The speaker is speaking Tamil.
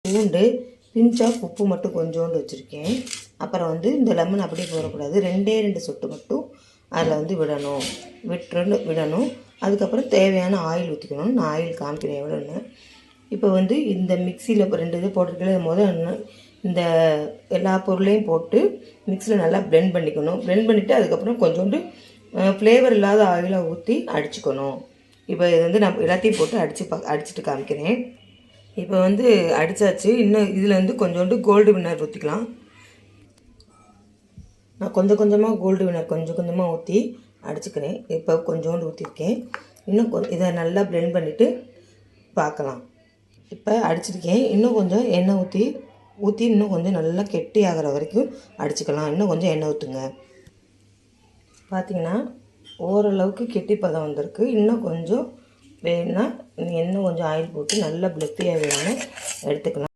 பூண்டு, பிஞ்ச் ஆஃப் உப்பு மட்டும் கொஞ்சோண்டு வச்சுருக்கேன். அப்புறம் வந்து இந்த லெமன் அப்படியே போடக்கூடாது, 2 சொட்டு மட்டும் அதில் விடணும். விடணும். அதுக்கப்புறம் தேவையான ஆயில் ஊற்றிக்கணும். நான் ஆயில் காமிக்கிறேன் எவ்வளோன்னு. இப்போ இந்த மிக்சியில் இப்போ 2 இது போட்டிருக்கல, இந்த எல்லா பொருளையும் போட்டு மிக்சியில் நல்லா பிளெண்ட் பண்ணிக்கணும். பிளெண்ட் பண்ணிவிட்டு அதுக்கப்புறம் கொஞ்சோண்டு ஃப்ளேவர் இல்லாத ஆயிலை ஊற்றி அடிச்சுக்கணும். இப்போ இது நான் எல்லாத்தையும் போட்டு அடிச்சுட்டு காமிக்கிறேன். இப்போ அடித்தாச்சு. இன்னும் இதில் கொஞ்சோண்டு கோல்டு வின்னர் ஊற்றிக்கலாம். நான் கொஞ்சமாக கோல்டு வின்னர் கொஞ்சமாக ஊற்றி அடிச்சுக்கிறேன். இப்போ கொஞ்சோண்டு ஊற்றிருக்கேன். இன்னும் இதை நல்லா பிளெண்ட் பண்ணிவிட்டு பார்க்கலாம். இப்போ அடிச்சிருக்கேன். இன்னும் கொஞ்சம் எண்ணெய் ஊற்றி இன்னும் கொஞ்சம் நல்லா கெட்டி ஆகிற வரைக்கும் அடிச்சுக்கலாம். இன்னும் கொஞ்சம் எண்ணெய் ஊற்றுங்க. பார்த்திங்கன்னா ஓரளவுக்கு கெட்டி பதம் வந்திருக்கு. இன்னும் கொஞ்சம் வேணும்னா இன்னும் கொஞ்சம் ஆயில் போட்டு நல்லா பிளெட்டியாக வேணும்னு எடுத்துக்கலாம்.